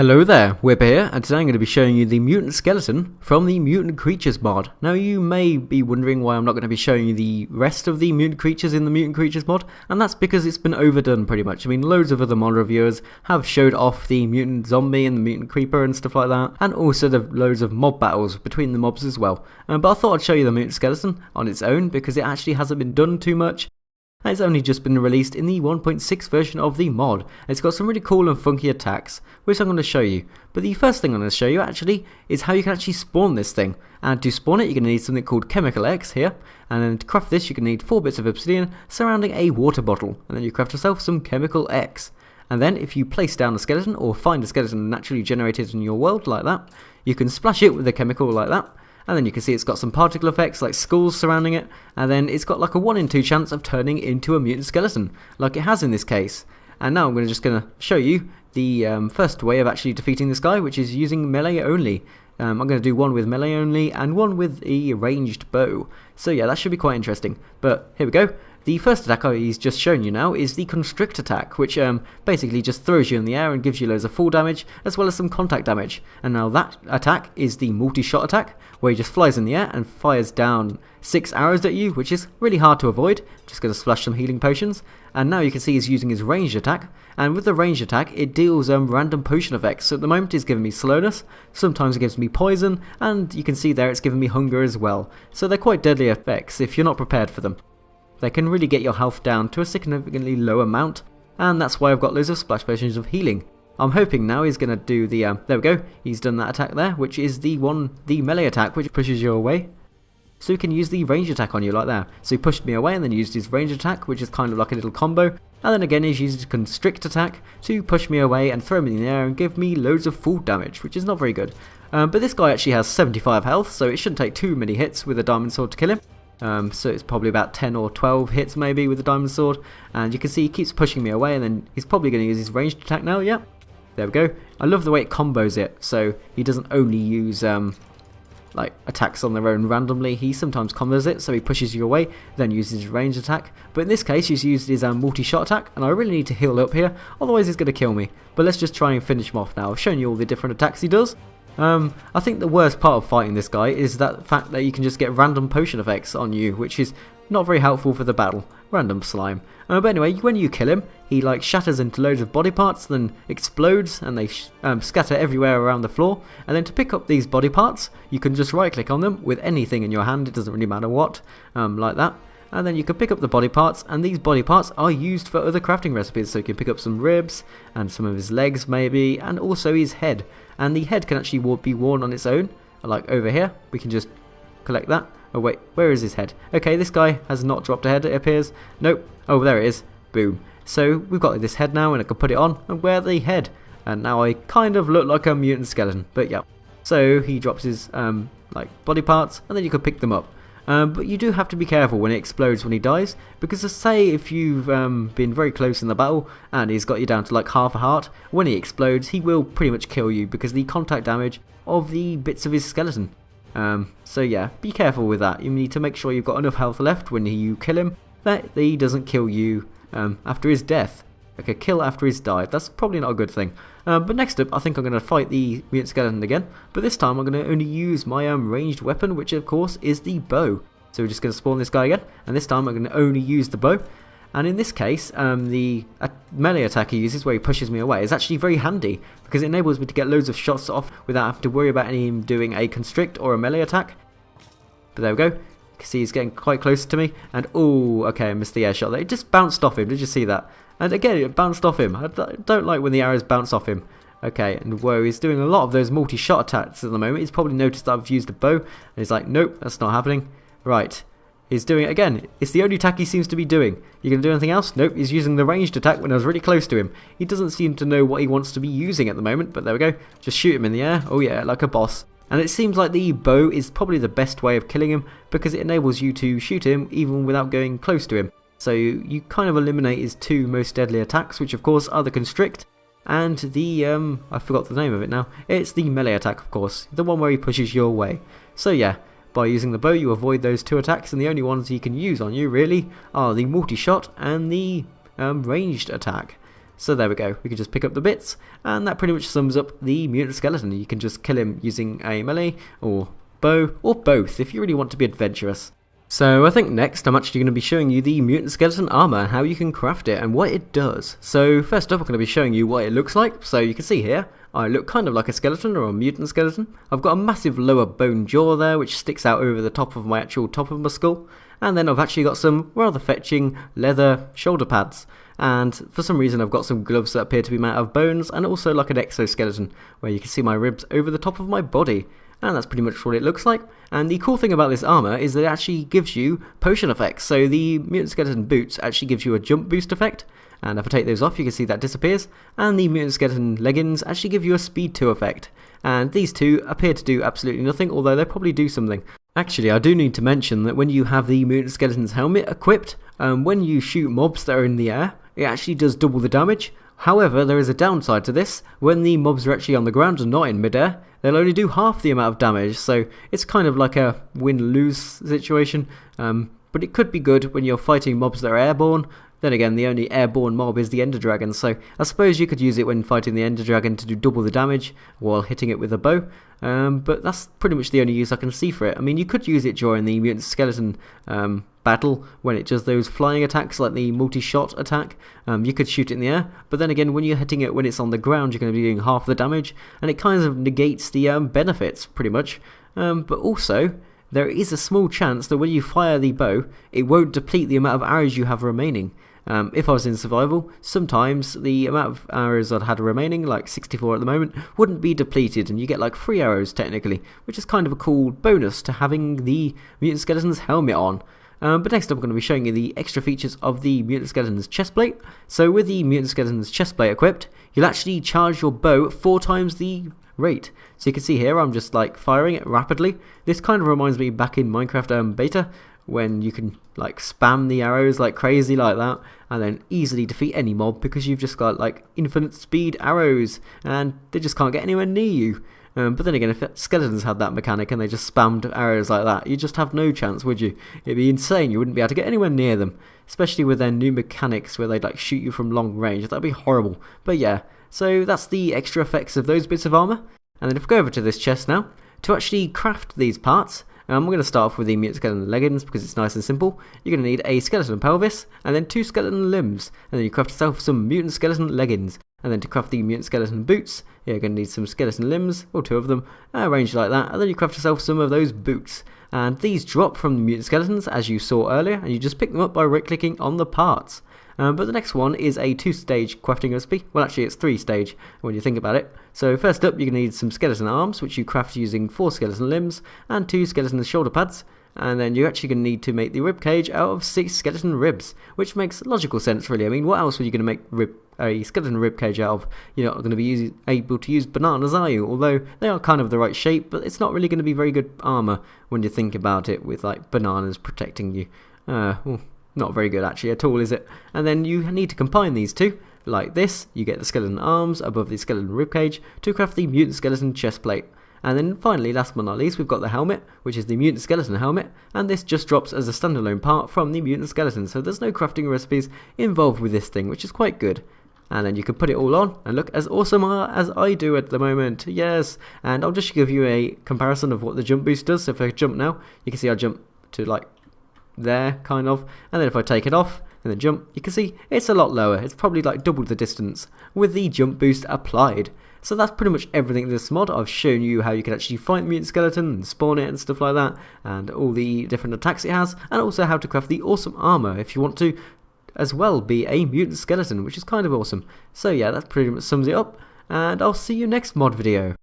Hello there, Whip here, and today I'm going to be showing you the mutant skeleton from the Mutant Creatures mod. Now you may be wondering why I'm not going to be showing you the rest of the mutant creatures in the Mutant Creatures mod, and that's because it's been overdone pretty much. I mean, loads of other mod reviewers have showed off the mutant zombie and the mutant creeper and stuff like that, and also the loads of mob battles between the mobs as well. But I thought I'd show you the mutant skeleton on its own because it actually hasn't been done too much. And it's only just been released in the 1.6 version of the mod. It's got some really cool and funky attacks, which I'm going to show you. But the first thing I'm going to show you actually is how you can actually spawn this thing. And to spawn it, you're going to need something called Chemical X here. And then to craft this, you're going to need 4 bits of obsidian surrounding a water bottle. And then you craft yourself some Chemical X. And then if you place down a skeleton or find a skeleton naturally generated in your world like that, you can splash it with a chemical like that. And then you can see it's got some particle effects like skulls surrounding it, and then it's got like a 1 in 2 chance of turning into a mutant skeleton, like it has in this case. And now I'm just going to show you the first way of actually defeating this guy, which is using melee only. I'm going to do one with melee only and one with a ranged bow. So yeah, that should be quite interesting. But here we go. The first attack he's just shown you now is the Constrict attack, which basically just throws you in the air and gives you loads of fall damage, as well as some contact damage. And now that attack is the multi-shot attack, where he just flies in the air and fires down 6 arrows at you, which is really hard to avoid. Just going to splash some healing potions. And now you can see he's using his ranged attack, and with the ranged attack it deals random potion effects. So at the moment it's giving me slowness, sometimes it gives me poison, and you can see there it's giving me hunger as well. So they're quite deadly effects if you're not prepared for them. They can really get your health down to a significantly low amount, and that's why I've got loads of splash potions of healing. I'm hoping now he's going to do the, there we go, he's done that attack there, which is the melee attack, which pushes you away. So he can use the range attack on you like that. So he pushed me away and then used his range attack, which is kind of like a little combo. And then again he's used his Constrict attack to push me away and throw me in the air and give me loads of fall damage, which is not very good. But this guy actually has 75 health, so it shouldn't take too many hits with a diamond sword to kill him. So it's probably about 10 or 12 hits maybe with the diamond sword, and you can see he keeps pushing me away, and then he's probably going to use his ranged attack now. Yeah, there we go. I love the way it combos it, so he doesn't only use like attacks on their own randomly. He sometimes combos it, so he pushes you away, then uses his ranged attack. But in this case he's used his multi-shot attack, and I really need to heal up here, otherwise he's going to kill me. But let's just try and finish him off now. I've shown you all the different attacks he does. I think the worst part of fighting this guy is that fact that you can just get random potion effects on you, which is not very helpful for the battle. Random slime. But anyway, when you kill him, he like shatters into loads of body parts, then explodes, and they scatter everywhere around the floor. And then to pick up these body parts, you can just right click on them with anything in your hand, it doesn't really matter what, like that. And then you can pick up the body parts, and these body parts are used for other crafting recipes. So you can pick up some ribs, and some of his legs maybe, and also his head. And the head can actually be worn on its own, like over here. We can just collect that. Oh wait, where is his head? Okay, this guy has not dropped a head, it appears. Nope. Oh, there it is. Boom. So we've got this head now, and I can put it on and wear the head. And now I kind of look like a mutant skeleton, but yeah. So he drops his like body parts, and then you can pick them up. But you do have to be careful when it explodes when he dies, because say if you've been very close in the battle and he's got you down to like half a heart, when he explodes he will pretty much kill you because of the contact damage of the bits of his skeleton. So yeah, be careful with that. You need to make sure you've got enough health left when you kill him, that he doesn't kill you after his death. Like a kill after he's died, that's probably not a good thing. But next up, I think I'm going to fight the mutant skeleton again, but this time I'm going to only use my ranged weapon, which of course is the bow. So we're just going to spawn this guy again, and this time I'm going to only use the bow. And in this case, the melee attack he uses, where he pushes me away, is actually very handy, because it enables me to get loads of shots off without having to worry about him doing a Constrict or a melee attack. But there we go. You can see he's getting quite close to me, and oh, okay, I missed the air shot there. It just bounced off him, did you see that? And again, it bounced off him. I don't like when the arrows bounce off him. Okay, and whoa, he's doing a lot of those multi-shot attacks at the moment. He's probably noticed that I've used a bow, and he's like, nope, that's not happening. Right, he's doing it again. It's the only attack he seems to be doing. You gonna do anything else? Nope, he's using the ranged attack when I was really close to him. He doesn't seem to know what he wants to be using at the moment, but there we go. Just shoot him in the air. Oh yeah, like a boss. And it seems like the bow is probably the best way of killing him, because it enables you to shoot him even without going close to him. So you kind of eliminate his 2 most deadly attacks, which of course are the Constrict and the, I forgot the name of it now. It's the melee attack, of course, the one where he pushes you away. So yeah, by using the bow you avoid those 2 attacks, and the only ones he can use on you really are the multi-shot and the ranged attack. So there we go, we can just pick up the bits, and that pretty much sums up the mutant skeleton. You can just kill him using a melee or bow, or both if you really want to be adventurous. So I think next I'm actually going to be showing you the mutant skeleton armor, how you can craft it and what it does. So first up I'm going to be showing you what it looks like. So you can see here, I look kind of like a skeleton or a mutant skeleton. I've got a massive lower bone jaw there which sticks out over the top of my actual top of my skull. And then I've actually got some rather fetching leather shoulder pads. And for some reason I've got some gloves that appear to be made out of bones, and also like an exoskeleton where you can see my ribs over the top of my body. And that's pretty much what it looks like. And the cool thing about this armor is that it actually gives you potion effects. So the mutant skeleton boots actually gives you a jump boost effect. And if I take those off, you can see that disappears. And the mutant skeleton leggings actually give you a speed 2 effect. And these two appear to do absolutely nothing, although they probably do something. Actually, I do need to mention that when you have the mutant skeleton's helmet equipped, when you shoot mobs that are in the air, it actually does double the damage. However, there is a downside to this. When the mobs are actually on the ground and not in midair, they'll only do half the amount of damage, so it's kind of like a win-lose situation. But it could be good when you're fighting mobs that are airborne. Then again, the only airborne mob is the Ender Dragon, so I suppose you could use it when fighting the Ender Dragon to do double the damage while hitting it with a bow. But that's pretty much the only use I can see for it. I mean, you could use it during the mutant skeleton battle when it does those flying attacks like the multi-shot attack. You could shoot it in the air, but then again, when you're hitting it when it's on the ground, you're going to be doing half the damage, and it kind of negates the benefits pretty much. But also, there is a small chance that when you fire the bow, it won't deplete the amount of arrows you have remaining. If I was in survival, sometimes the amount of arrows I'd had remaining, like 64 at the moment, wouldn't be depleted, and you get like 3 arrows technically, which is kind of a cool bonus to having the mutant skeleton's helmet on. But next up I'm going to be showing you the extra features of the mutant skeleton's chestplate. So with the mutant skeleton's chestplate equipped, you'll actually charge your bow at 4 times the rate. So you can see here I'm just like firing it rapidly. This kind of reminds me back in Minecraft beta, when you can like spam the arrows like crazy like that, and then easily defeat any mob because you've just got like infinite speed arrows and they just can't get anywhere near you. But then again, if skeletons had that mechanic and they just spammed arrows like that, you'd just have no chance, would you? It'd be insane, you wouldn't be able to get anywhere near them, especially with their new mechanics where they'd like shoot you from long range. That'd be horrible. But yeah, so that's the extra effects of those bits of armor. And then if we go over to this chest now, to actually craft these parts, we're going to start off with the mutant skeleton leggings because it's nice and simple. You're going to need a skeleton pelvis and then 2 skeleton limbs, and then you craft yourself some mutant skeleton leggings. And then to craft the mutant skeleton boots, you're going to need some skeleton limbs, or 2 of them, arranged like that, and then you craft yourself some of those boots. And these drop from the mutant skeletons as you saw earlier, and you just pick them up by right clicking on the parts. But the next one is a 2-stage crafting recipe. Well, actually it's 3-stage when you think about it. So first up, you're going to need some skeleton arms, which you craft using 4 skeleton limbs and 2 skeleton shoulder pads. And then you're actually going to need to make the rib cage out of 6 skeleton ribs, which makes logical sense really. I mean, what else were you going to make a skeleton rib cage out of? You're not going to be able to use bananas, are you? Although they are kind of the right shape, but it's not really going to be very good armor when you think about it with like bananas protecting you. Well, not very good actually at all, is it? And then you need to combine these two like this. You get the skeleton arms above the skeleton ribcage to craft the mutant skeleton chest plate. And then finally, last but not least, we've got the helmet, which is the mutant skeleton helmet, and this just drops as a standalone part from the mutant skeleton, so there's no crafting recipes involved with this thing, which is quite good. And then you can put it all on and look as awesome as I do at the moment. Yes, and I'll just give you a comparison of what the jump boost does. So if I jump now, you can see I jump to like there kind of, and then if I take it off and then jump, you can see it's a lot lower. It's probably like double the distance with the jump boost applied. So that's pretty much everything in this mod. I've shown you how you can actually fight the mutant skeleton and spawn it and stuff like that, and all the different attacks it has, and also how to craft the awesome armor if you want to as well be a mutant skeleton, which is kind of awesome. So yeah, that pretty much sums it up, and I'll see you next mod video.